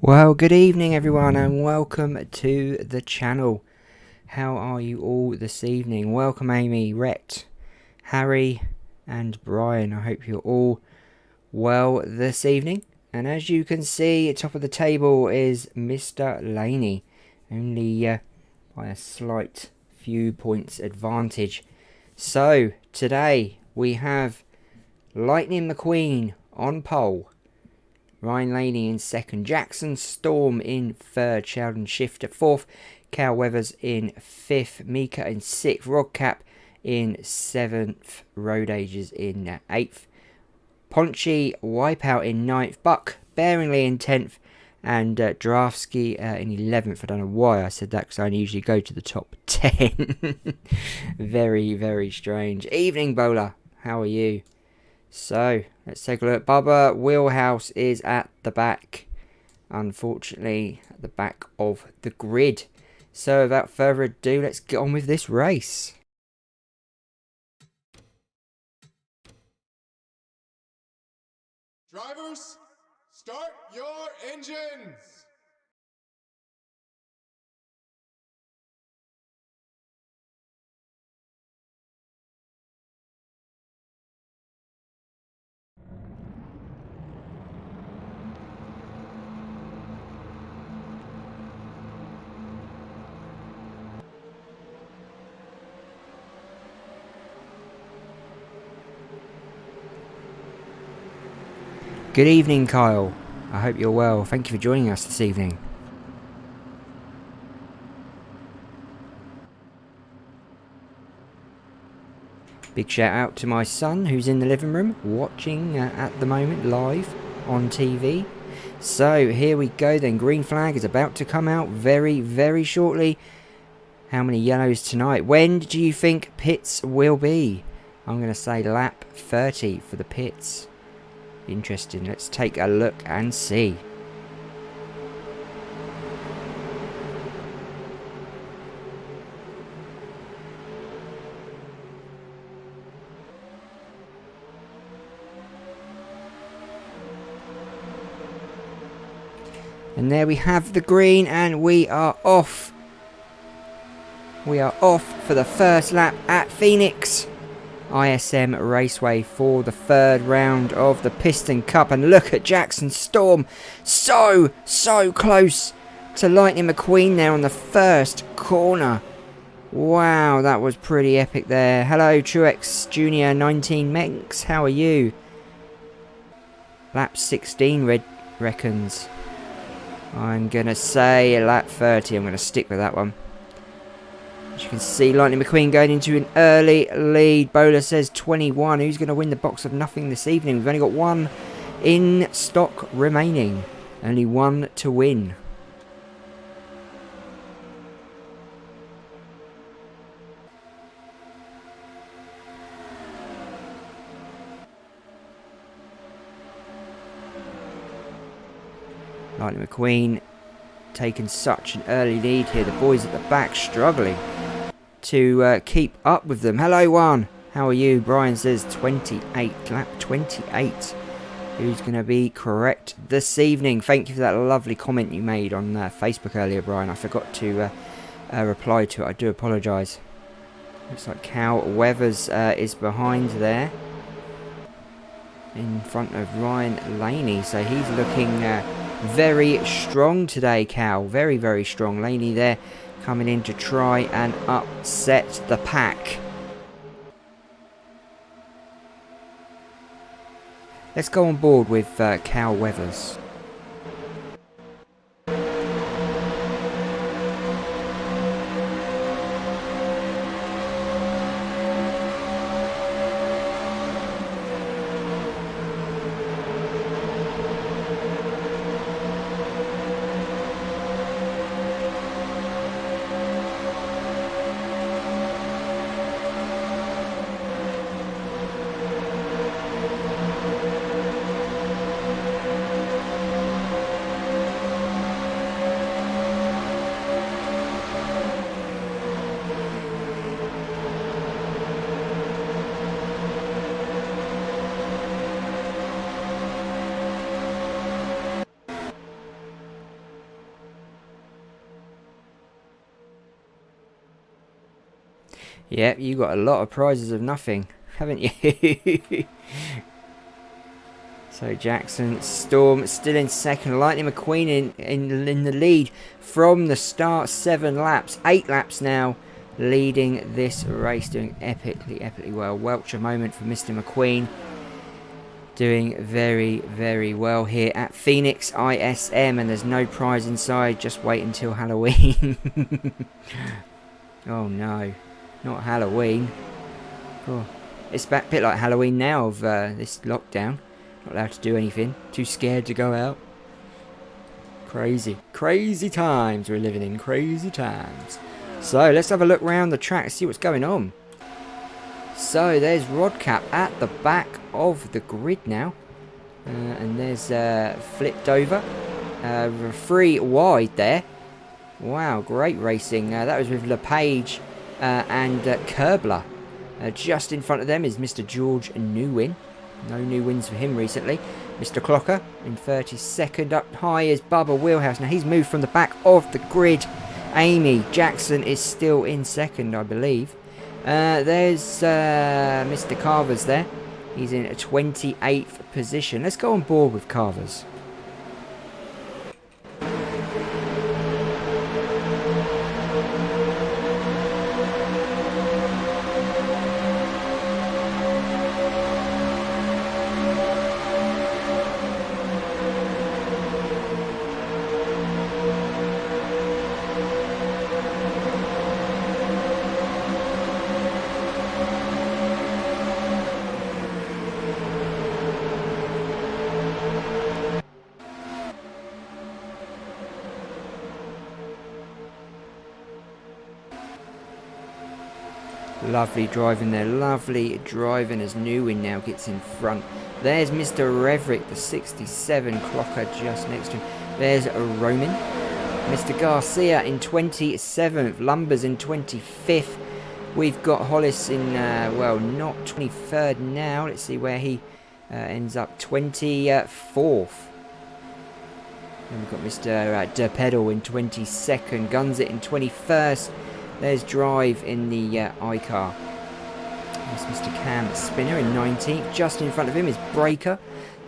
Well, good evening everyone and welcome to the channel. How are you all this evening? Welcome Amy, Rhett, Harry and Brian. I hope you're all well this evening. And as you can see, top of the table is Mr. Laney. Only by a slight few points advantage. So, today we have Lightning McQueen on pole. Ryan Laney in second, Jackson Storm in third, Sheldon Shifter fourth, Cal Weathers in fifth, Mika in sixth, Rodcap in seventh, Road Ages in eighth, Ponchy Wipeout in ninth, Buck Bearingly in 10th, and Draftsky in 11th. I don't know why I said that because I only usually go to the top 10. Very, very strange. Evening Bowler, how are you? So, let's take a look. Bubba Wheelhouse is at the back. Unfortunately, at the back of the grid. So, without further ado, let's get on with this race. Drivers, start your engines! Good evening, Kyle. I hope you're well. Thank you for joining us this evening. Big shout out to my son who's in the living room watching at the moment live on TV. So here we go then. Green flag is about to come out very, very shortly. How many yellows tonight? When do you think pits will be? I'm going to say lap 30 for the pits. Interesting. Let's take a look and see. And there we have the green and we are off. We are off for the first lap at Phoenix ISM Raceway for the third round of the Piston Cup. And look at Jackson Storm, so close to Lightning McQueen there on the first corner. Wow, that was pretty epic there. Hello Truex Junior 19 Menks, how are you? Lap 16 Red reckons. I'm gonna say lap 30. I'm gonna stick with that one. As you can see, Lightning McQueen going into an early lead. Bowler says 21. Who's going to win the box of nothing this evening? We've only got one in stock remaining. Only one to win. Lightning McQueen taking such an early lead here. The boys at the back struggling to keep up with them. Hello Juan, how are you? Brian says 28, lap 28. Who's going to be correct this evening? Thank you for that lovely comment you made on Facebook earlier, Brian. I forgot to reply to it. I do apologise. Looks like Cal Weathers is behind there, in front of Ryan Laney. So he's looking very strong today, Cal. Very, very strong. Laney there coming in to try and upset the pack. Let's go on board with Cal Weathers. Yep, you got a lot of prizes of nothing, haven't you? So Jackson Storm still in second. Lightning McQueen in the lead from the start. 7 laps, 8 laps now, leading this race, doing epically well. Welcher moment for Mr. McQueen. Doing very, very well here at Phoenix ISM, and there's no prize inside. Just wait until Halloween. Oh no, not Halloween. Oh, it's a bit like Halloween now of this lockdown. Not allowed to do anything. Too scared to go out. Crazy. Crazy times we're living in. Crazy times. So let's have a look around the track, see what's going on. So there's Rodcap at the back of the grid now. And there's flipped over. 3 wide there. Wow, great racing. That was with LePage and Kerbler. Just in front of them is Mr. George Newwin. No new wins for him recently. Mr. Clocker in 32nd. Up high is Bubba Wheelhouse. Now he's moved from the back of the grid. Amy Jackson is still in second, I believe. There's Mr. Carver's there. He's in a 28th position. Let's go on board with Carver's. Lovely driving there, lovely driving as Newwin now gets in front. There's Mr. Reverick, the 67 clocker just next to him. There's Roman. Mr. Garcia in 27th, Lumbers in 25th. We've got Hollis in, well, not 23rd now. Let's see where he ends up, 24th. Then we've got Mr. DePedal in 22nd, Gunsit in 21st. There's Drive in the iCar. There's Mr. Cam Spinner in 19th. Just in front of him is Breaker.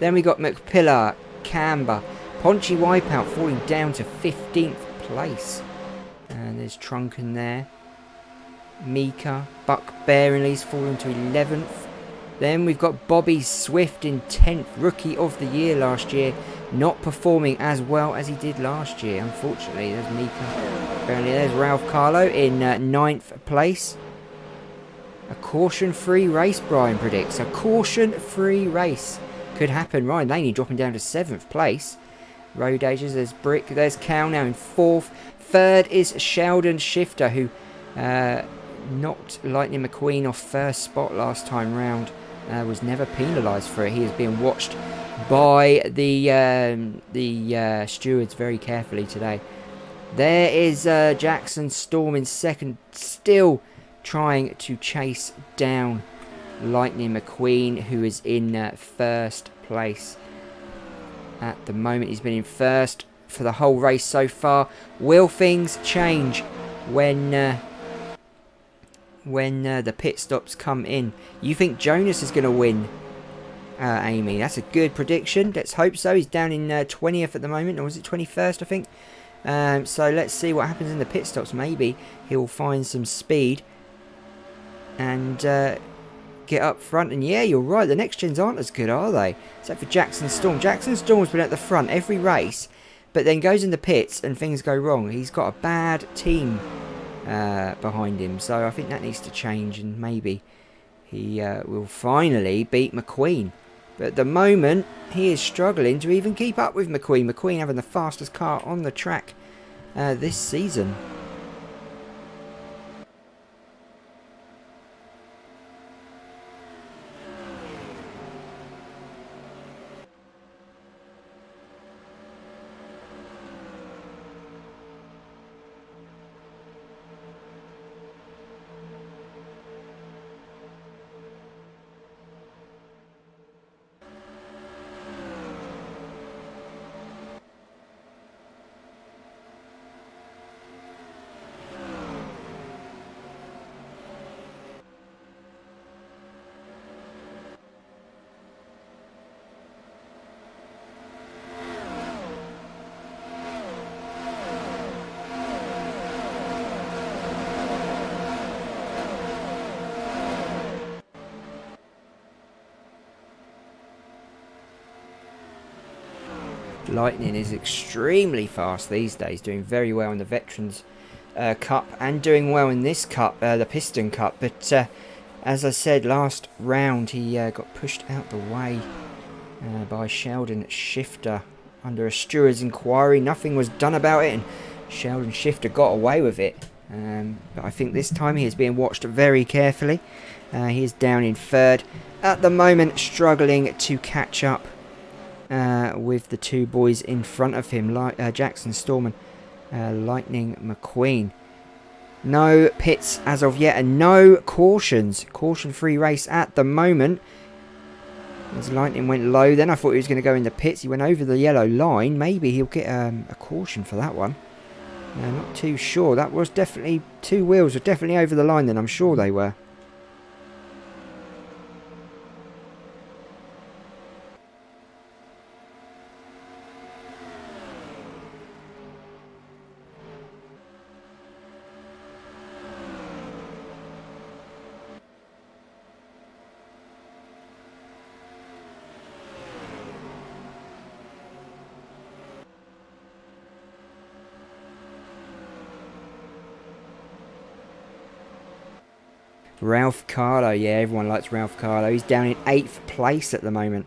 Then we got McPillar, Camber, Ponchy Wipeout falling down to 15th place. And there's Trunken there. Mika, Buck Bearingly's fallen to 11th. Then we've got Bobby Swift in 10th, Rookie of the Year last year. Not performing as well as he did last year, unfortunately. There's Mika. Apparently there's Ralph Carlo in 9th place. A caution-free race, Brian predicts. A caution-free race could happen. Ryan Laney dropping down to 7th place. Road Ages, there's Brick. There's Cal now in 4th. 3rd is Sheldon Shifter, who knocked Lightning McQueen off 1st spot last time round. Was never penalised for it. He is being watched by the stewards very carefully today. There is Jackson Storm in 2nd, still trying to chase down Lightning McQueen, who is in 1st place at the moment. He's been in 1st for the whole race so far. Will things change when the pit stops come in? You think Jonas is going to win, Amy? That's a good prediction. Let's hope so. He's down in 20th at the moment, or was it 21st, I think? So let's see what happens in the pit stops. Maybe he'll find some speed and get up front. And yeah, you're right, the next gens aren't as good, are they? Except for Jackson Storm. Jackson Storm's been at the front every race, but then goes in the pits and things go wrong. He's got a bad team behind him, so I think that needs to change, and maybe he will finally beat McQueen. But at the moment, he is struggling to even keep up with McQueen. McQueen having the fastest car on the track this season. Lightning is extremely fast these days, doing very well in the Veterans Cup and doing well in this cup, the Piston Cup. But as I said, last round he got pushed out the way by Sheldon Shifter under a steward's inquiry. Nothing was done about it, and Sheldon Shifter got away with it. But I think this time he is being watched very carefully. He is down in third at the moment, struggling to catch up with the two boys in front of him, Jackson Storm and Lightning McQueen. No pits as of yet, and no cautions. Caution-free race at the moment. As Lightning went low, then I thought he was going to go in the pits. He went over the yellow line. Maybe he'll get a caution for that one. Not too sure. That was definitely, two wheels were definitely over the line then. I'm sure they were. Ralph Carlo, yeah, everyone likes Ralph Carlo. He's down in 8th place at the moment.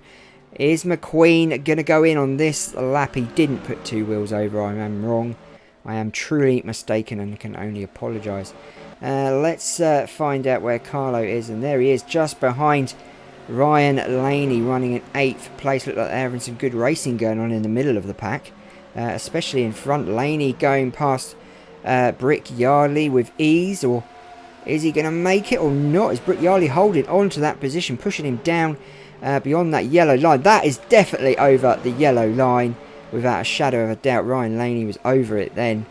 Is McQueen going to go in on this lap? He didn't put two wheels over. I am wrong. I am truly mistaken and can only apologise. Let's find out where Carlo is. And there he is, just behind Ryan Laney, running in 8th place. Look like they're having some good racing going on in the middle of the pack. Especially in front. Laney going past Brick Yardley with ease, or is he going to make it or not? Is Brick Yardley holding on to that position, pushing him down beyond that yellow line? That is definitely over the yellow line, without a shadow of a doubt. Ryan Laney was over it then.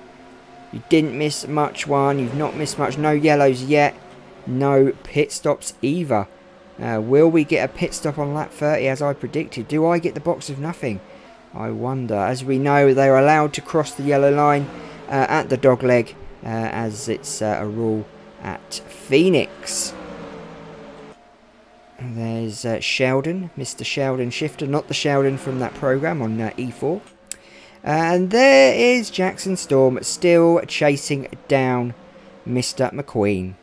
You didn't miss much one. You've not missed much. No yellows yet. No pit stops either. Will we get a pit stop on lap 30 as I predicted? Do I get the box of nothing? I wonder. As we know, they're allowed to cross the yellow line at the dogleg, as it's a rule at Phoenix. And there's Sheldon, Mr. Sheldon Shifter, not the Sheldon from that program on E4. And there is Jackson Storm still chasing down Mr. McQueen.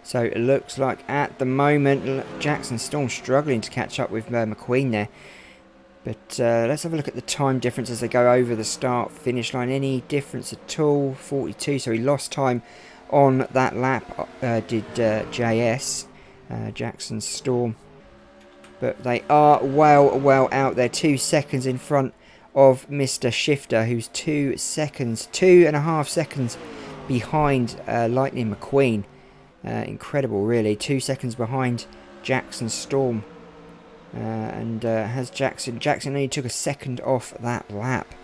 So it looks like at the moment Jackson Storm struggling to catch up with McQueen there. But let's have a look at the time difference as they go over the start finish line. Any difference at all? 42. So he lost time on that lap, did JS, Jackson Storm. But they are well out there. 2 seconds in front of Mr. Shifter, who's 2.5 seconds behind Lightning McQueen. Incredible, really. 2 seconds behind Jackson Storm. Has Jackson only took a second off that lap.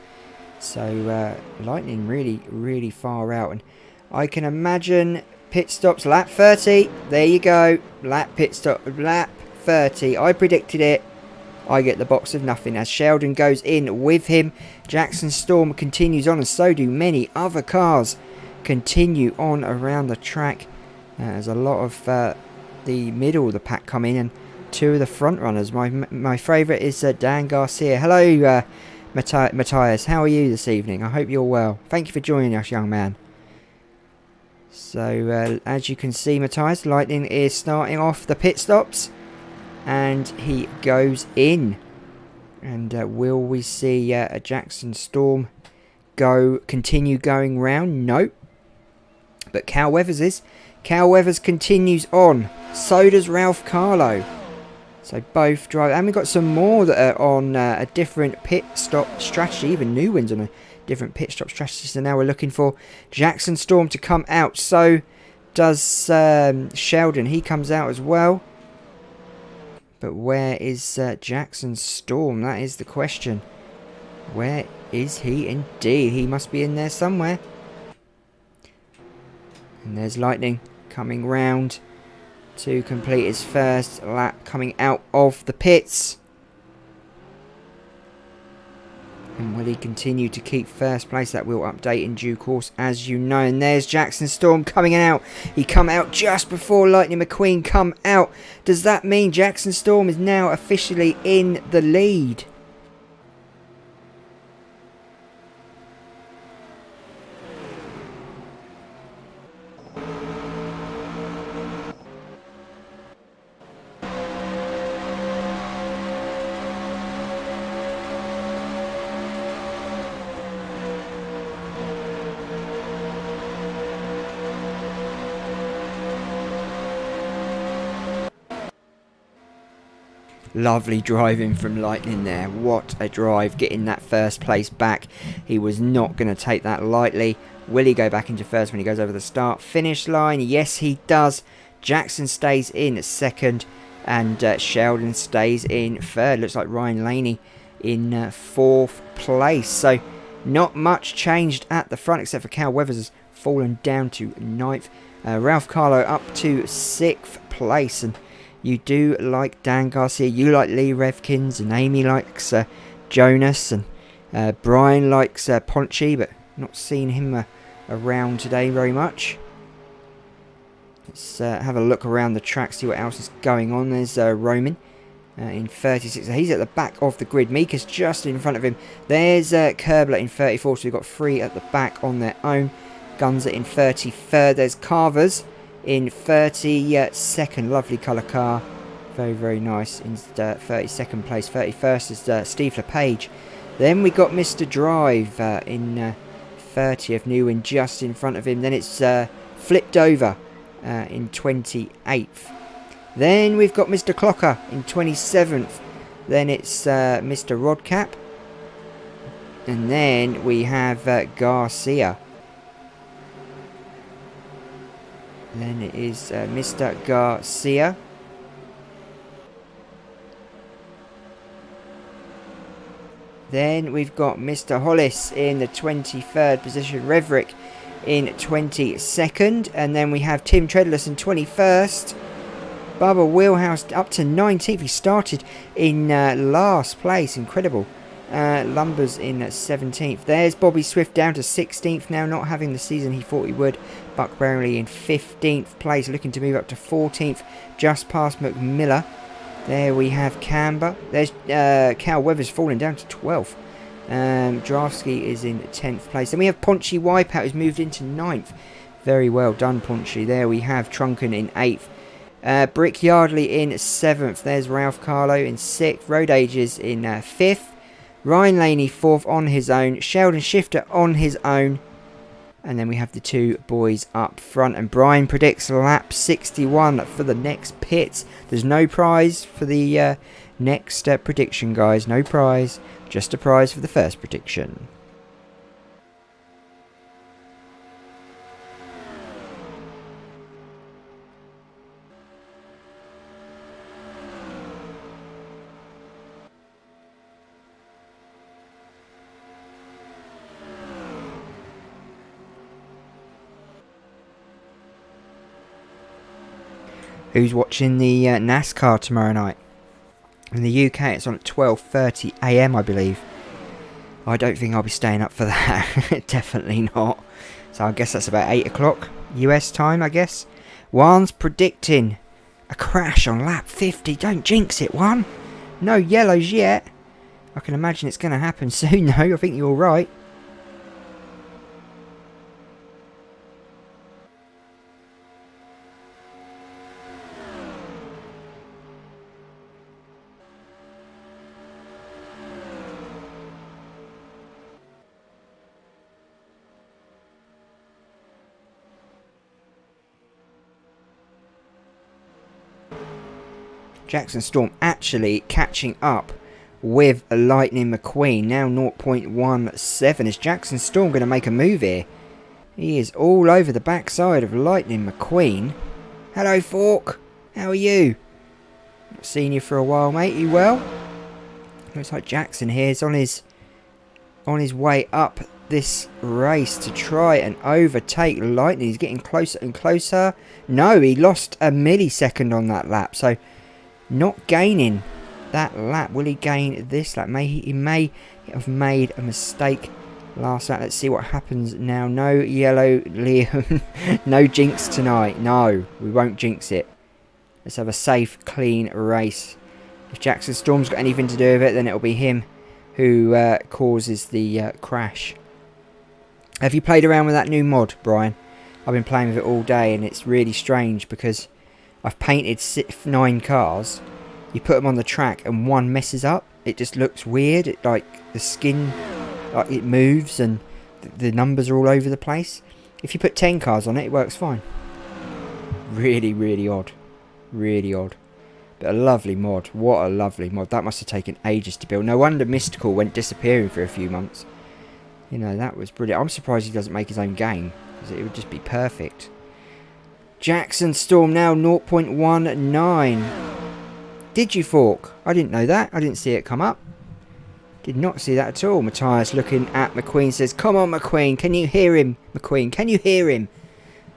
So Lightning really far out. And I can imagine pit stops, lap 30. There you go. Pit stop, lap 30. I predicted it. I get the box of nothing as Sheldon goes in with him. Jackson Storm continues on, and so do many other cars continue on around the track. There's a lot of the middle of the pack coming, and two of the front runners. My favourite is Dan Garcia. Hello, Matthias. How are you this evening? I hope you're well. Thank you for joining us, young man. So, as you can see, Matthias, Lightning is starting off the pit stops, and he goes in. And will we see a Jackson Storm continue going round? Nope. But Cal Weathers is. Cal Weathers continues on. So does Ralph Carlo. So both drive. And we've got some more that are on a different pit stop strategy. Even new ones on a different pit stop strategy. So now we're looking for Jackson Storm to come out. So does Sheldon. He comes out as well. But where is Jackson Storm? That is the question. Where is he indeed? He must be in there somewhere. And there's Lightning coming round to complete his first lap, coming out of the pits. And will he continue to keep first place? That will update in due course, as you know. And there's Jackson Storm coming out. He come out just before Lightning McQueen come out. Does that mean Jackson Storm is now officially in the lead? Lovely driving from Lightning there. What a drive, getting that first place back. He was not going to take that lightly. Will he go back into first when he goes over the start finish line? Yes, he does. Jackson stays in second, and Sheldon stays in third. Looks like Ryan Laney in fourth place. So not much changed at the front, except for Cal Weathers has fallen down to ninth. Ralph Carlo up to sixth place. And you do like Dan Garcia, you like Lee Revkins, and Amy likes Jonas, and Brian likes Ponchi, but not seen him around today very much. Let's have a look around the track, see what else is going on. There's Roman in 36. He's at the back of the grid. Mika's just in front of him. There's Kerbler in 34, so we've got three at the back on their own. Gunza in 33rd. There's Carvers in 32nd, lovely colour car, very very nice. In 32nd place, 31st is Steve LePage. Then we got Mr. Drive in 30th, Newin just in front of him. Then it's flipped over in 28th. Then we've got Mr. Clocker in 27th. Then it's Mr. Rodcap, and then we have Garcia. Then it is Mr. Garcia. Then we've got Mr. Hollis in the 23rd position. Reverick in 22nd. And then we have Tim Treadless in 21st. Bubba Wheelhouse up to 19th. He started in last place. Incredible. Lumbers in 17th. There's Bobby Swift down to 16th now, not having the season he thought he would. Buck Brownlee in 15th place, looking to move up to 14th, just past McMillan. There we have Camber. There's Cal Weathers falling down to 12th. Draftsky is in 10th place. Then we have Ponchi Wipeout, who's moved into 9th. Very well done, Ponchi. There we have Trunken in 8th. Brick Yardley in 7th. There's Ralph Carlo in 6th. Road Ages in 5th. Ryan Laney 4th on his own. Sheldon Shifter on his own. And then we have the two boys up front. And Brian predicts lap 61 for the next pits. There's no prize for the next prediction, guys. No prize. Just a prize for the first prediction. Who's watching the NASCAR tomorrow night? In the UK, it's on at 12:30 AM, I believe. I don't think I'll be staying up for that. Definitely not. So I guess that's about 8 o'clock US time, I guess. Juan's predicting a crash on lap 50. Don't jinx it, Juan. No yellows yet. I can imagine it's going to happen soon, though. I think you're right. Jackson Storm actually catching up with Lightning McQueen. Now 0.17. Is Jackson Storm going to make a move here? He is all over the backside of Lightning McQueen. Hello, Fork. How are you? Not seen you for a while, mate. You well? Looks like Jackson here is on his way up this race to try and overtake Lightning. He's getting closer and closer. No, he lost a millisecond on that lap, so not gaining that lap. Will he gain this lap? He may have made a mistake last lap. Let's see what happens now. No yellow Liam. No jinx tonight. No, we won't jinx it. Let's have a safe, clean race. If Jackson Storm's got anything to do with it, then it'll be him who causes the crash. Have you played around with that new mod, Brian? I've been playing with it all day, and it's really strange because I've painted 9 cars. You put them on the track and one messes up. It just looks weird. It, like the skin, like it moves and the numbers are all over the place. If you put 10 cars on it, it works fine. Really, really odd. Really odd. But a lovely mod. What a lovely mod. That must have taken ages to build. No wonder Mystical went disappearing for a few months. You know, that was brilliant. I'm surprised he doesn't make his own game, because it would just be perfect. Jackson Storm now 0.19. Digifork. I didn't know that. I didn't see it come up. Did not see that at all. Matthias looking at McQueen says, "Come on, McQueen. Can you hear him, McQueen? Can you hear him?"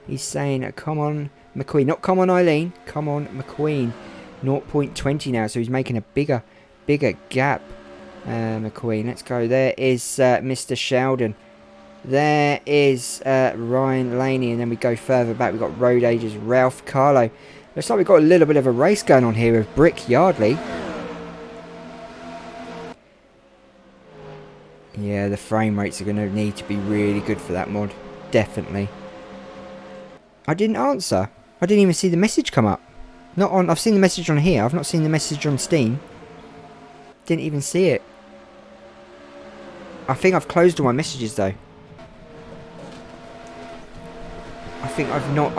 He's saying, "Come on, McQueen." Not "Come on, Eileen." "Come on, McQueen." 0.20 now, so he's making a bigger gap. McQueen, let's go. There is Mr. Sheldon. There is Ryan Laney, and then we go further back. We've got Road Ages, Ralph Carlo. Looks like we've got a little bit of a race going on here with Brick Yardley. Yeah, the frame rates are going to need to be really good for that mod. Definitely. I didn't answer. I didn't even see the message come up. Not on. I've seen the message on here. I've not seen the message on Steam. Didn't even see it. I think I've closed all my messages though. I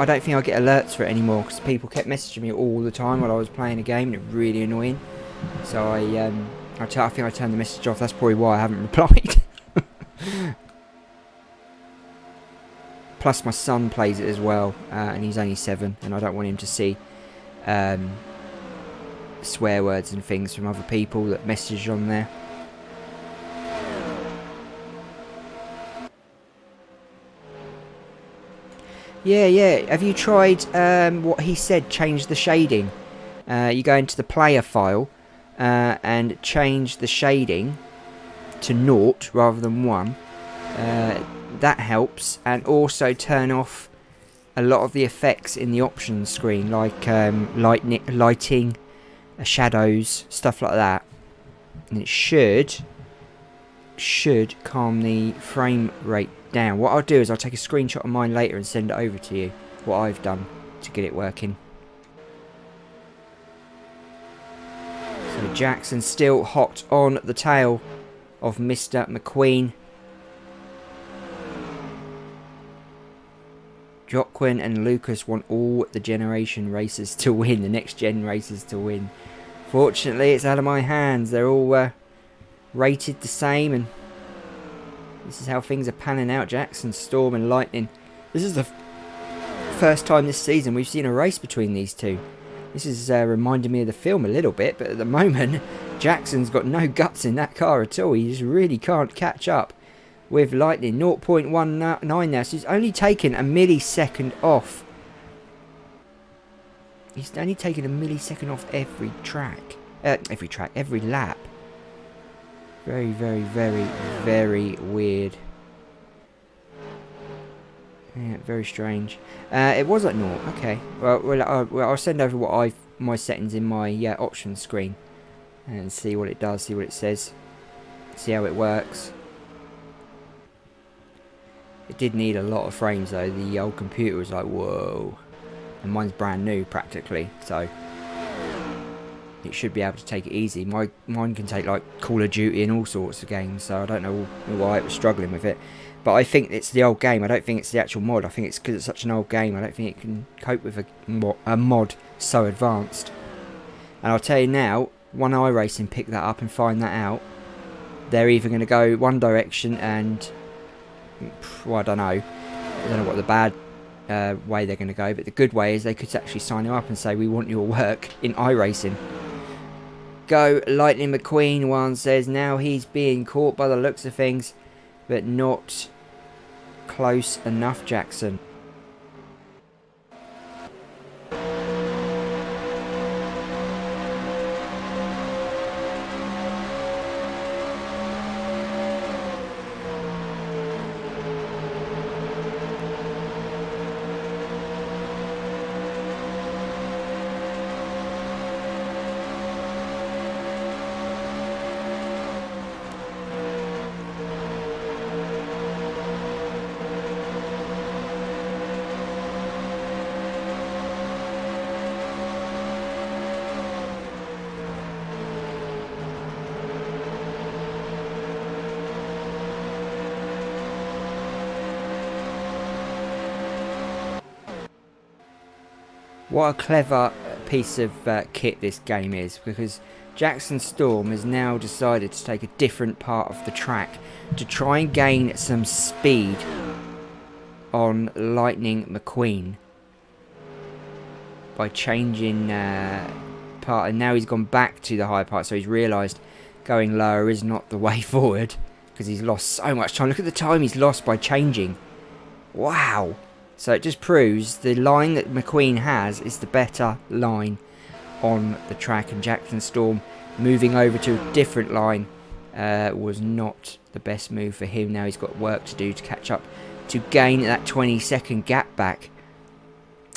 don't think I get alerts for it anymore, because people kept messaging me all the time while I was playing a game, and it was really annoying. So I think I turned the message off. That's probably why I haven't replied. Plus my son plays it as well, and he's only 7, and I don't want him to see swear words and things from other people that message on there. Yeah. Have you tried what he said? Change the shading. You go into the player file and change the shading to 0 rather than 1. That helps, and also turn off a lot of the effects in the options screen, like lighting, shadows, stuff like that. And it should calm the frame rate down. What I'll do is I'll take a screenshot of mine later and send it over to you, what I've done to get it working. So Jackson still hot on the tail of Mr. McQueen. Joaquin and Lucas want all the generation races to win, the next gen races to win. Fortunately, it's out of my hands. They're all rated the same, and this is how things are panning out. Jackson, Storm and Lightning. This is the first time this season we've seen a race between these two. This is reminding me of the film a little bit, but at the moment Jackson's got no guts in that car at all. He just really can't catch up with Lightning. 0.19 now, so he's only taken a millisecond off. He's only taken a millisecond off every lap. Very, very, very, very weird. Yeah, very strange. It was at 0. Okay. Well, I'll send over my settings in my options screen and see what it does, see what it says, see how it works. It did need a lot of frames though. The old computer was like, whoa. And mine's brand new practically, so it should be able to take it easy. Mine can take like Call of Duty and all sorts of games, so I don't know why it was struggling with it. But I think it's the old game. I don't think it's the actual mod. I think it's because it's such an old game. I don't think it can cope with a mod so advanced. And I'll tell you now, One iRacing pick that up and find that out. They're either going to go one direction and, well, I don't know what the bad way they're going to go, but the good way is they could actually sign him up and say, we want your work in iRacing. Go Lightning McQueen, one says. Now he's being caught by the looks of things, but not close enough, Jackson. What a clever piece of kit this game is, because Jackson Storm has now decided to take a different part of the track to try and gain some speed on Lightning McQueen by changing part, and now he's gone back to the high part, so he's realised going lower is not the way forward because he's lost so much time. Look at the time he's lost by changing. Wow. So it just proves the line that McQueen has is the better line on the track, and Jackson Storm moving over to a different line was not the best move for him. Now he's got work to do to catch up to gain that 20-second gap back.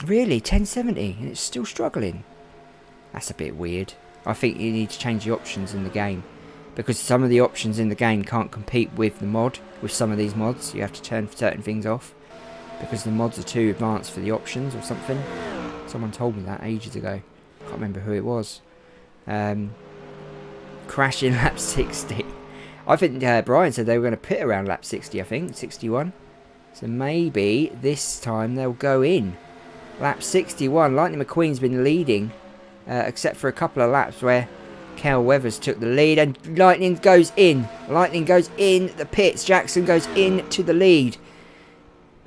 Really, 10.70 and it's still struggling. That's a bit weird. I think you need to change the options in the game, because some of the options in the game can't compete with the mod. With some of these mods, you have to turn certain things off because the mods are too advanced for the options or something. Someone told me that ages ago. Can't remember who it was. Crashing lap 60. I think Brian said they were going to pit around lap 60, I think. 61. So maybe this time they'll go in. Lap 61. Lightning McQueen's been leading, except for a couple of laps where Cal Weathers took the lead. And Lightning goes in. Lightning goes in the pits. Jackson goes into the lead.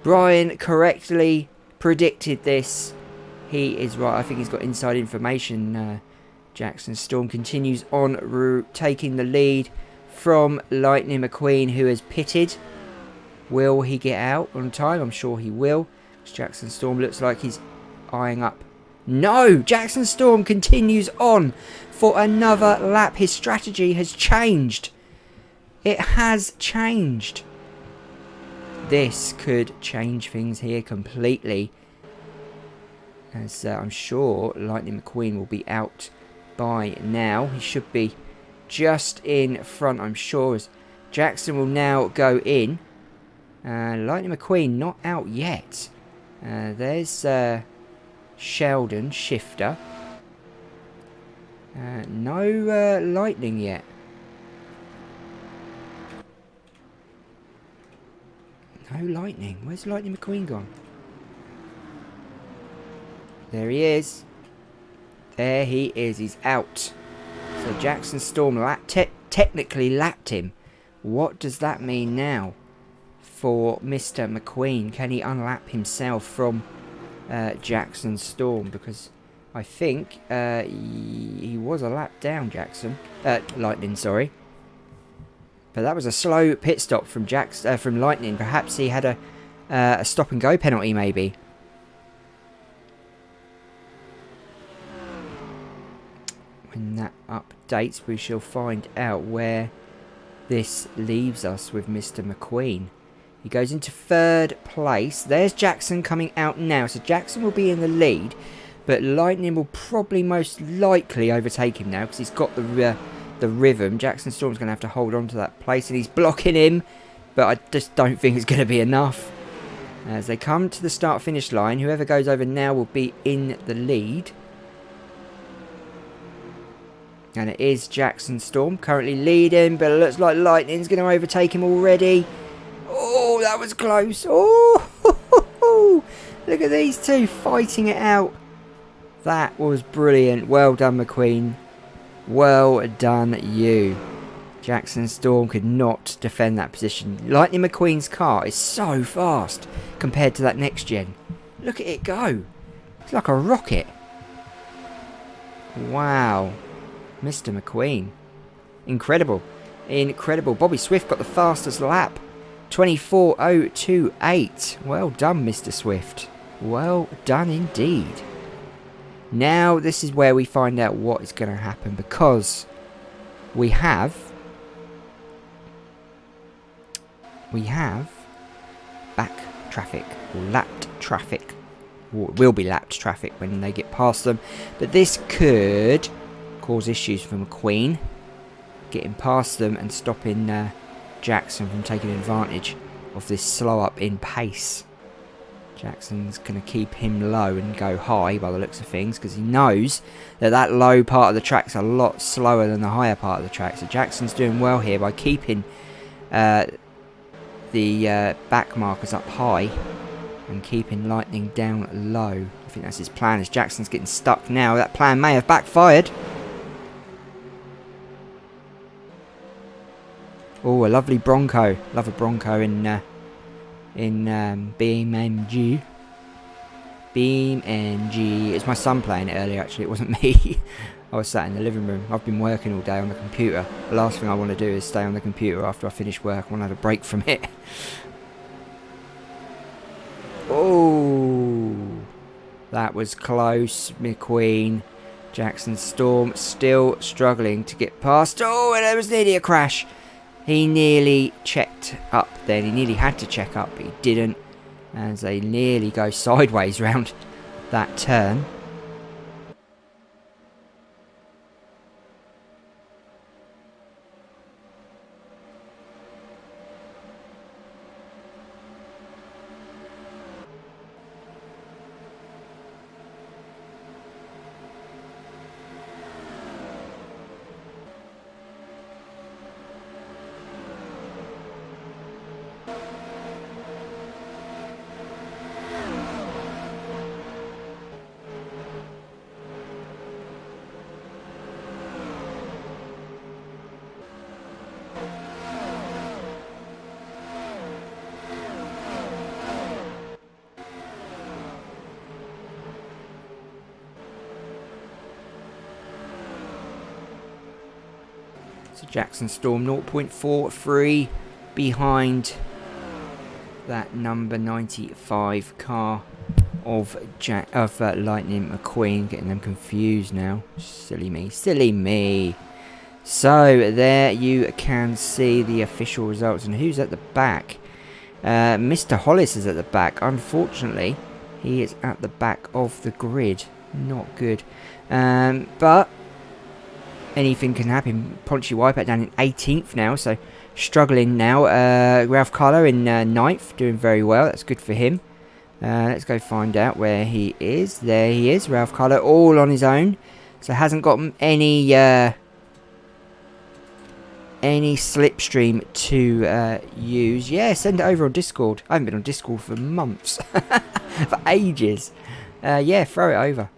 Brian correctly predicted this. He is right. I think he's got inside information. Jackson Storm continues on route, taking the lead from Lightning McQueen, who has pitted. Will he get out on time? I'm sure he will. Jackson Storm looks like he's eyeing up. No! Jackson Storm continues on for another lap. His strategy has changed. It has changed. This could change things here completely, as I'm sure Lightning McQueen will be out by now. He should be just in front, I'm sure, as Jackson will now go in. Lightning McQueen not out yet. There's Sheldon, Shifter. No Lightning yet. No Lightning. Where's Lightning McQueen gone? There he is. There he is. He's out. So Jackson Storm technically lapped him. What does that mean now for Mr. McQueen? Can he unlap himself from Jackson Storm? Because I think he was a lap down, Jackson. Lightning, sorry. But that was a slow pit stop from from Lightning. Perhaps he had a stop and go penalty, maybe. When that updates, we shall find out where this leaves us with Mr. McQueen. He goes into third place. There's Jackson coming out now. So Jackson will be in the lead, but Lightning will probably most likely overtake him now because he's got the rhythm. Jackson Storm's going to have to hold on to that place, and he's blocking him, but I just don't think it's going to be enough. As they come to the start-finish line, whoever goes over now will be in the lead. And it is Jackson Storm currently leading, but it looks like Lightning's going to overtake him already. Oh, that was close. Oh, look at these two fighting it out. That was brilliant. Well done, McQueen. Well done, you. Jackson Storm could not defend that position. Lightning McQueen's car is so fast compared to that next gen. Look at it go. It's like a rocket. Wow. Mr. McQueen. Incredible. Incredible. Bobby Swift got the fastest lap. 24.028. Well done, Mr. Swift. Well done indeed. Now this is where we find out what is going to happen, because we have back traffic, or lapped traffic. Or it will be lapped traffic when they get past them, but this could cause issues for McQueen, getting past them and stopping Jackson from taking advantage of this slow up in pace. Jackson's going to keep him low and go high by the looks of things, because he knows that that low part of the track's a lot slower than the higher part of the track. So Jackson's doing well here by keeping the back markers up high and keeping Lightning down low. I think that's his plan, as Jackson's getting stuck now. That plan may have backfired. Oh, a lovely Bronco. Love a Bronco in BeamNG. BeamNG. It's my son playing it earlier, actually. It wasn't me. I was sat in the living room. I've been working all day on the computer. The last thing I want to do is stay on the computer after I finish work. I want to have a break from it. Oh, that was close. McQueen. Jackson Storm still struggling to get past. Oh, and there was nearly a crash. He nearly checked up then. He nearly had to check up, but he didn't, as they nearly go sideways round that turn. So Jackson Storm 0.43 behind that number 95 car of Lightning McQueen. Getting them confused now. Silly me, silly me. So there you can see the official results, and who's at the back? Mr. Hollis is at the back. Unfortunately, he is at the back of the grid. Not good. But anything can happen. Ponchy Wipeout down in 18th now, so struggling now. Ralph Carlo in 9th, doing very well. That's good for him. Let's go find out where he is. There he is, Ralph Carlo, all on his own. So hasn't got any slipstream to use. Yeah, send it over on Discord. I haven't been on Discord for months. For ages. Yeah, throw it over.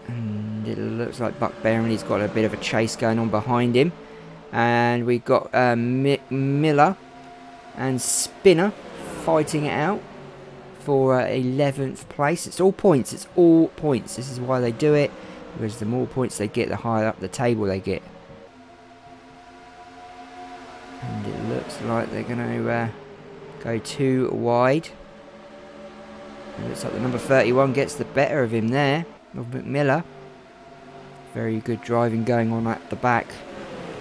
And it looks like Buck Barroney's got a bit of a chase going on behind him. And we've got Miller and Spinner fighting it out for 11th place. It's all points. It's all points. This is why they do it. Because the more points they get, the higher up the table they get. And it looks like they're going to go too wide. It looks like the number 31 gets the better of him there, of McMillan. Very good driving going on at the back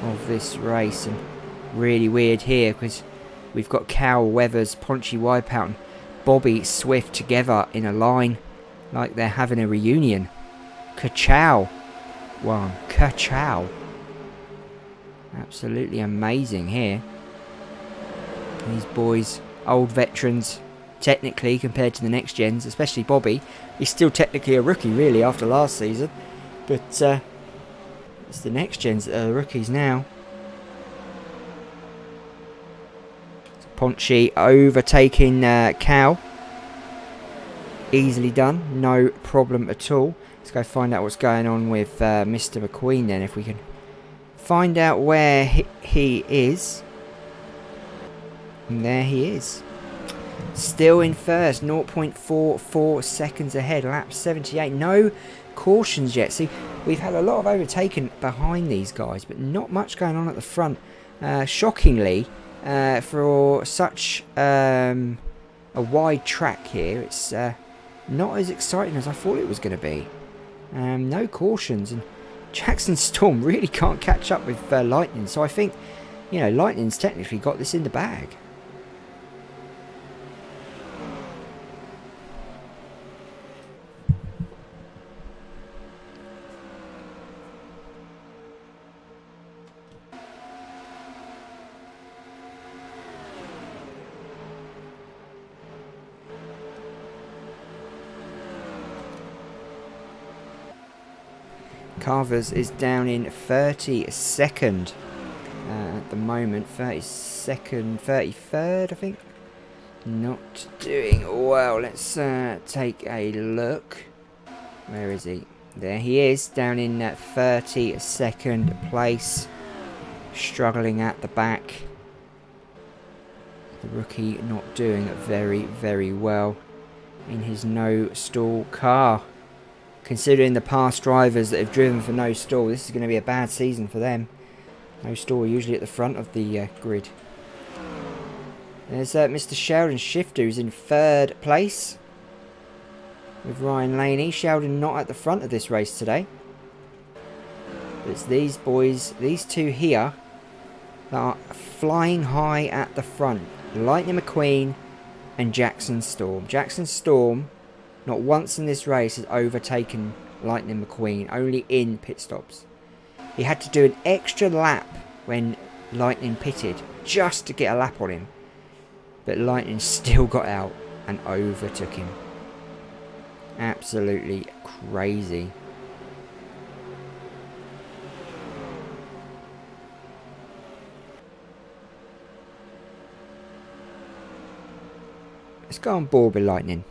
of this race. And really weird here because we've got Cal, Weathers, Ponchy Wipeout and Bobby Swift together in a line like they're having a reunion. Ka-chow. One. Ka-chow. Absolutely amazing here. These boys, old veterans, technically, compared to the next gens, especially Bobby. He's still technically a rookie, really, after last season. But it's the next gens that are the rookies now. So Ponchy overtaking Cal. Easily done. No problem at all. Let's go find out what's going on with Mr. McQueen then, if we can find out where he is. And there he is. Still in first, 0.44 seconds ahead, lap 78. No cautions yet. See, we've had a lot of overtaking behind these guys, but not much going on at the front. Shockingly, for such a wide track here, it's not as exciting as I thought it was going to be. No cautions, and Jackson Storm really can't catch up with Lightning, so I think, you know, Lightning's technically got this in the bag. Carver's is down in 32nd at the moment. 32nd, 33rd, I think. Not doing well. Let's take a look. Where is he? There he is, down in 32nd place. Struggling at the back. The rookie not doing very, very well in his no stall car. Considering the past drivers that have driven for no stall, this is going to be a bad season for them. No stall usually at the front of the grid. There's Mr. Sheldon Shifter, who's in 3rd place with Ryan Laney. Sheldon not at the front of this race today. But it's these boys, these two here, that are flying high at the front. Lightning McQueen and Jackson Storm. Jackson Storm, not once in this race, has overtaken Lightning McQueen, only in pit stops. He had to do an extra lap when Lightning pitted just to get a lap on him. But Lightning still got out and overtook him. Absolutely crazy. Let's go on board with Lightning.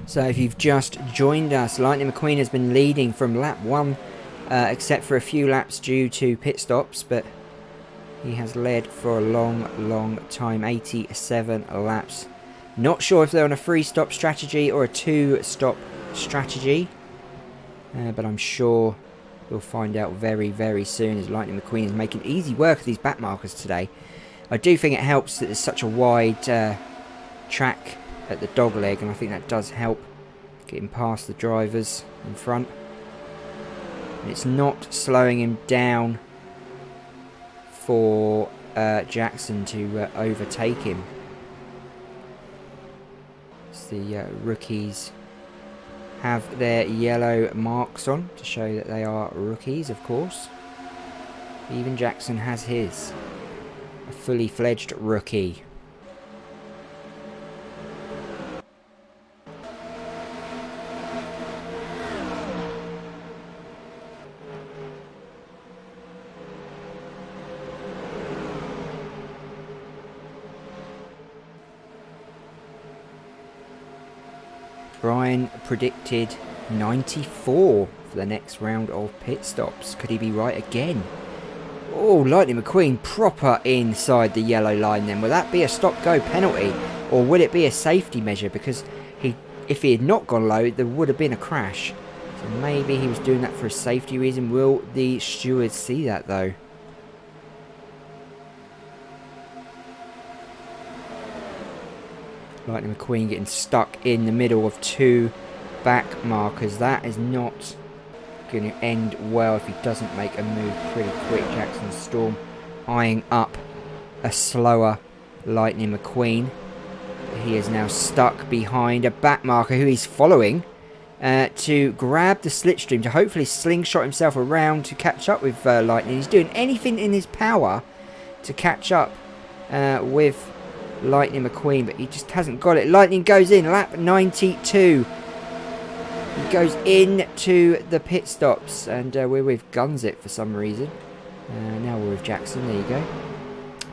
So if you've just joined us, Lightning McQueen has been leading from lap 1, except for a few laps due to pit stops, but he has led for a long time, 87 laps. Not sure if they're on a 3-stop strategy or a 2-stop strategy, but I'm sure we'll find out very soon, as Lightning McQueen is making easy work of these back markers today. I do think it helps that there's such a wide track at the dog leg, and I think that does help getting past the drivers in front, and it's not slowing him down for Jackson to overtake him. As the rookies have their yellow marks on to show that they are rookies, of course. Even Jackson has his, a fully fledged rookie. Brian predicted 94 for the next round of pit stops. Could he be right again? Oh, Lightning McQueen proper inside the yellow line then. Will that be a stop-go penalty, or will it be a safety measure? Because he if he had not gone low, there would have been a crash. So maybe he was doing that for a safety reason. Will the stewards see that though? Lightning McQueen getting stuck in the middle of two back markers. That is not going to end well if he doesn't make a move pretty quick. Jackson Storm eyeing up a slower Lightning McQueen. He is now stuck behind a back marker who he's following to grab the slipstream to hopefully slingshot himself around to catch up with Lightning. He's doing anything in his power to catch up with Lightning McQueen, but he just hasn't got it. Lightning goes in, lap 92. He goes into the pit stops, and we're with Gunsit for some reason. Now we're with Jackson, there you go.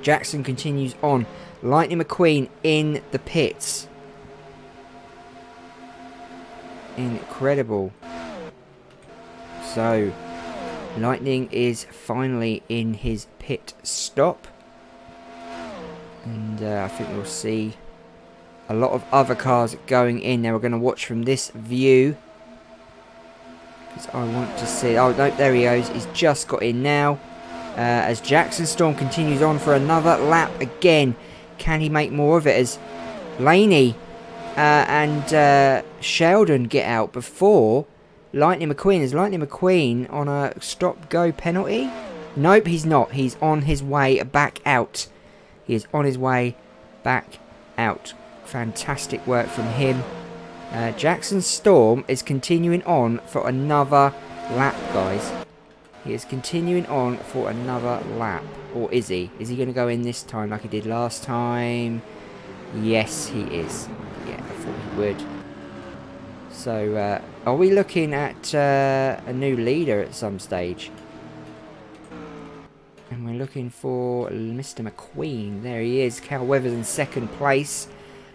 Jackson continues on. Lightning McQueen in the pits. Incredible. So, Lightning is finally in his pit stop. And I think we'll see a lot of other cars going in. Now we're going to watch from this view, because I want to see... Oh, no, there he goes. He's just got in now. As Jackson Storm continues on for another lap again. Can he make more of it as Laney and Sheldon get out before Lightning McQueen? Is Lightning McQueen on a stop-go penalty? Nope, he's not. He's on his way back out. He is on his way back out. Fantastic work from him. Jackson Storm is continuing on for another lap, guys. He is continuing on for another lap. Or is he? Is he going to go in this time like he did last time? Yes, he is. Yeah, I thought he would. So, are we looking at a new leader at some stage? And we're looking for Mr. McQueen. There he is. Cal Weathers in second place.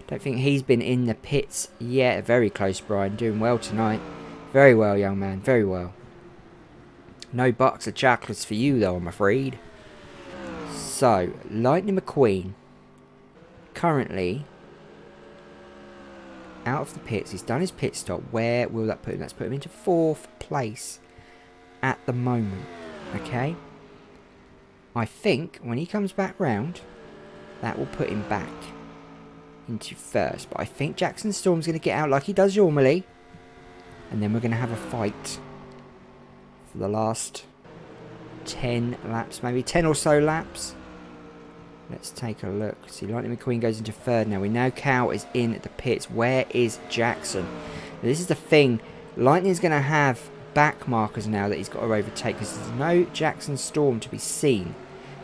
Don't think he's been in the pits yet. Very close, Brian. Doing well tonight. Very well, young man. Very well. No box of chocolates for you, though, I'm afraid. So, Lightning McQueen. Currently out of the pits. He's done his pit stop. Where will that put him? Let's put him into 4th place at the moment. Okay. I think when he comes back round, that will put him back into 1st. But I think Jackson Storm's going to get out like he does normally. And then we're going to have a fight for the last 10 laps. Maybe 10 or so laps. Let's take a look. See, Lightning McQueen goes into 3rd now. We know Cal is in the pits. Where is Jackson? Now, this is the thing. Lightning's going to have back markers now that he's got to overtake, because there's no Jackson Storm to be seen.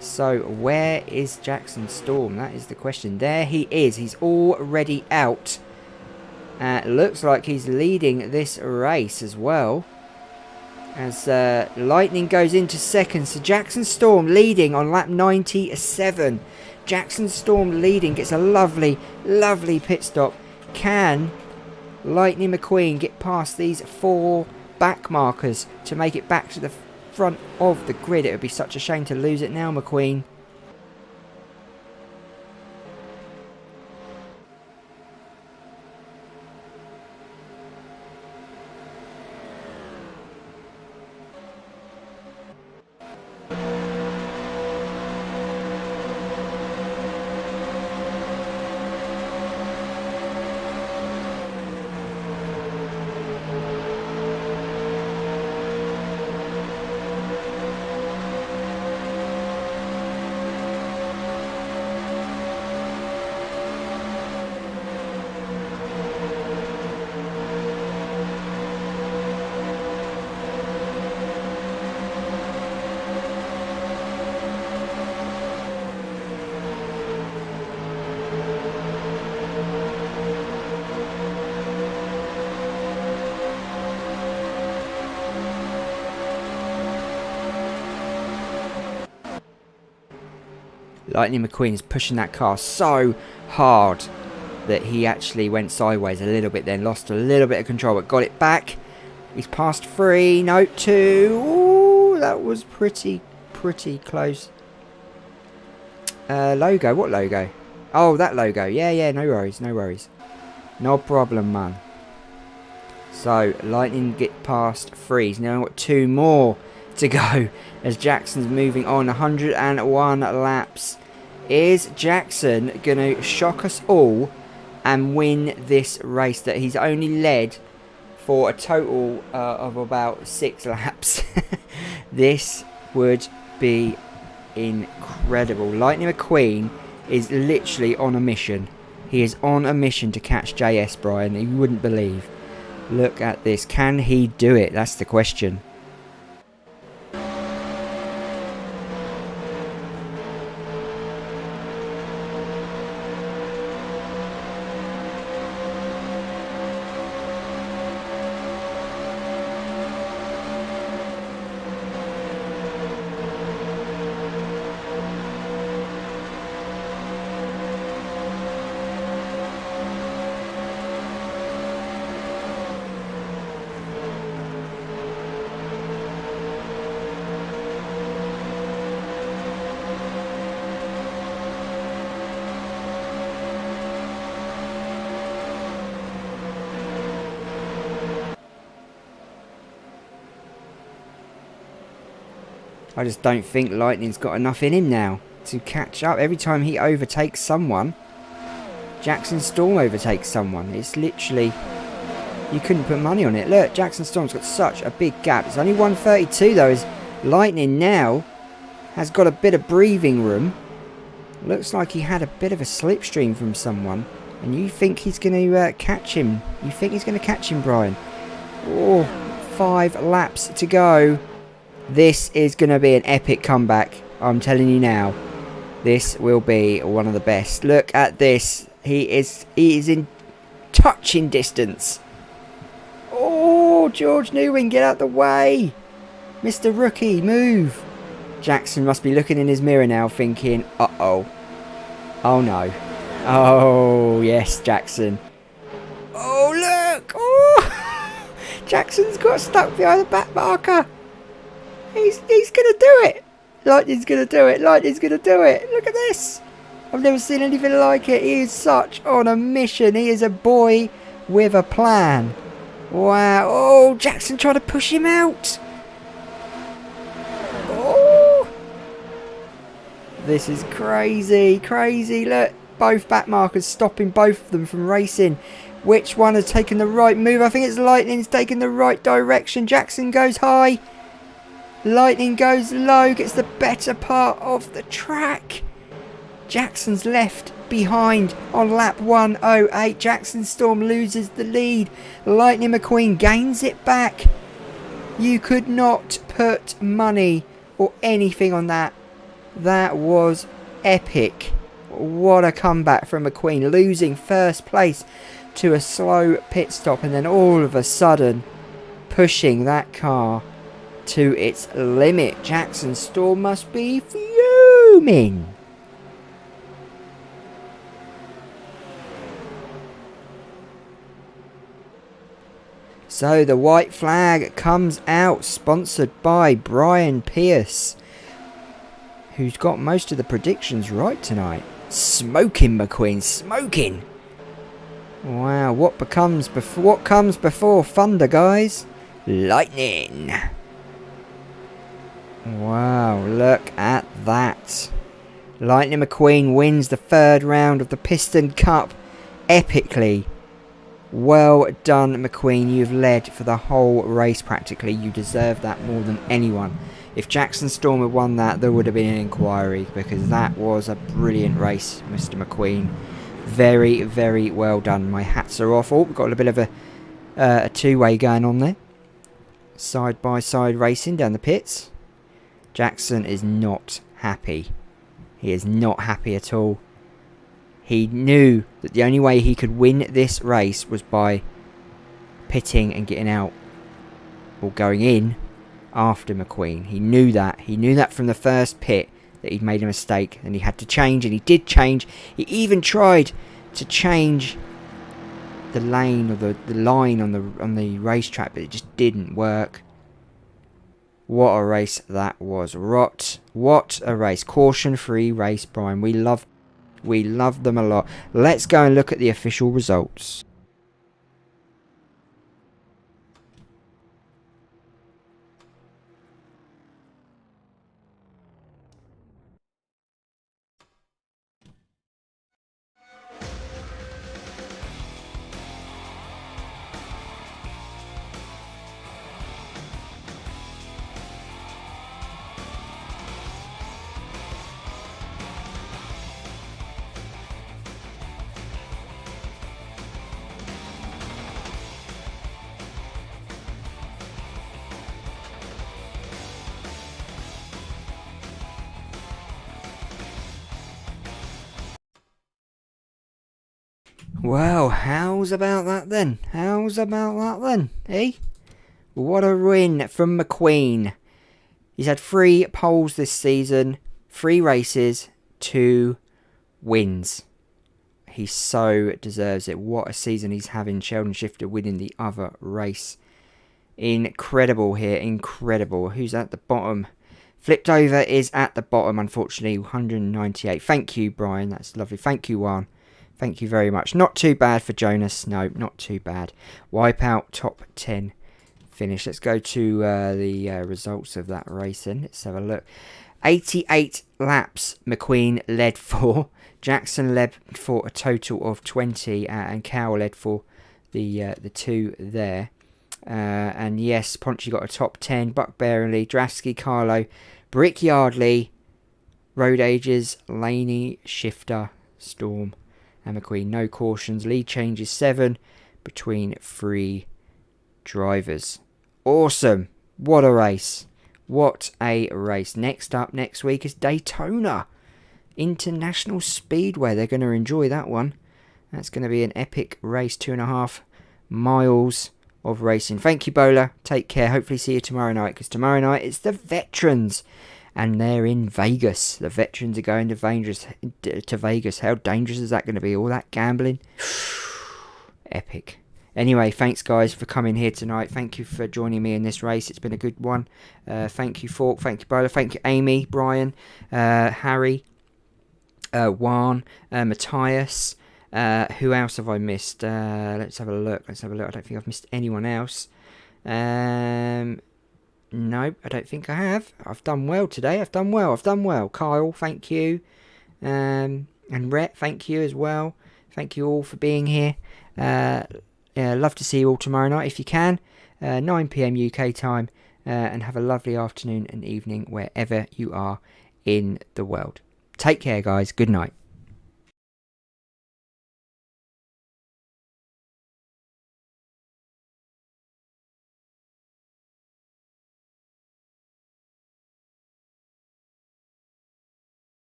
So, where is Jackson Storm? That is the question. There he is. He's already out. Looks like he's leading this race as well. As Lightning goes into 2nd. So, Jackson Storm leading on lap 97. Jackson Storm leading. Gets a lovely, lovely pit stop. Can Lightning McQueen get past these 4 back markers to make it back to the front of the grid? It would be such a shame to lose it now, McQueen. Lightning McQueen is pushing that car so hard that he actually went sideways a little bit, then lost a little bit of control, but got it back. He's passed 3, no 2. Ooh, that was pretty close. Logo, what logo? Oh, that logo. Yeah, no worries. No problem, man. So, Lightning get past 3. He's now got 2 more to go as Jackson's moving on. 101 laps. Is Jackson going to shock us all and win this race that he's only led for a total of about 6 laps? This would be incredible. Lightning McQueen is literally on a mission. He is on a mission to catch JS, Brian. You wouldn't believe. Look at this. Can he do it? That's the question. I just don't think Lightning's got enough in him now to catch up. Every time he overtakes someone, Jackson Storm overtakes someone. It's literally, you couldn't put money on it. Look, Jackson Storm's got such a big gap. It's only 132 though, as Lightning now has got a bit of breathing room. Looks like he had a bit of a slipstream from someone. And you think he's going to catch him. You think he's going to catch him, Brian. Oh, 5 laps to go. This is going to be an epic comeback. I'm telling you now. This will be one of the best. Look at this. He is in touching distance. Oh, George Newing, get out the way. Mr. Rookie, move. Jackson must be looking in his mirror now thinking, uh-oh. Oh, no. Oh, yes, Jackson. Oh, look. Oh, Jackson's got stuck behind the back marker. He's going to do it. Lightning's going to do it. Lightning's going to do it. Look at this. I've never seen anything like it. He is such on a mission. He is a boy with a plan. Wow. Oh, Jackson trying to push him out. Oh. This is crazy. Crazy. Look. Both back markers stopping both of them from racing. Which one has taken the right move? I think it's Lightning's taken the right direction. Jackson goes high. Lightning goes low, gets the better part of the track. Jackson's left behind on lap 108. Jackson Storm loses the lead. Lightning McQueen gains it back. You could not put money or anything on that. That was epic. What a comeback from McQueen, losing first place to a slow pit stop and then all of a sudden pushing that car to its limit. Jackson Storm must be fuming. So the white flag comes out, sponsored by Brian Pierce, who's got most of the predictions right tonight. Smoking McQueen, smoking. Wow, what comes before thunder, guys? Lightning. Wow, look at that. Lightning McQueen wins the 3rd round of the Piston Cup epically. Well done, McQueen. You've led for the whole race practically. You deserve that more than anyone. If Jackson Storm had won that, there would have been an inquiry, because that was a brilliant race, Mr. McQueen. Very, very well done. My hats are off. Oh, we've got a bit of a two-way going on there. Side-by-side racing down the pits. Jackson is not happy. He is not happy at all. He knew that the only way he could win this race was by pitting and getting out, or going in after McQueen. He knew that. He knew that from the first pit, that he'd made a mistake and he had to change, and he did change. He even tried to change the lane or the line on the racetrack, but it just didn't work. What a race that was. What a race. Caution-free race, Brian. We love them a lot. Let's go and look at the official results. Well, how's about that then? Eh? What a win from McQueen. He's had 3 poles this season, 3 races, 2 wins. He so deserves it. What a season he's having. Sheldon Shifter winning the other race. Incredible here, incredible. Who's at the bottom? Flipped Over is at the bottom, unfortunately, 198. Thank you, Brian, that's lovely. Thank you, Juan. Thank you very much. Not too bad for Jonas, no, not too bad. Wipeout, top 10 finish. Let's go to the results of that racing. Let's have a look. 88 laps McQueen led for. Jackson led for a total of 20, and Cowell led for the 2 there. And yes, Ponchi got a top 10. Buck Bearley, Drasky, Carlo, Brickyardley, Road Ages, Laney, Shifter, Storm, and McQueen. No cautions. Lead changes 7 between 3 drivers. Awesome. What a race. What a race. Next up next week is Daytona International Speedway. They're going to enjoy that one. That's going to be an epic race. 2.5 miles of racing. Thank you, Bola. Take care. Hopefully see you tomorrow night, because tomorrow night it's the Veterans and they're in Vegas. The Veterans are going to Vegas. How dangerous is that going to be? All that gambling. Epic. Anyway, thanks guys for coming here tonight. Thank you for joining me in this race. It's been a good one. Thank you, Fork. Thank you, Bola. Thank you, Amy, Brian, Harry, Juan, Matthias. Who else have I missed? Let's have a look. I don't think I've missed anyone else. No, I don't think I have. I've done well today. I've done well. Kyle, thank you. And Rhett, thank you as well. Thank you all for being here. Love to see you all tomorrow night if you can. 9 PM UK time. And have a lovely afternoon and evening wherever you are in the world. Take care, guys. Good night.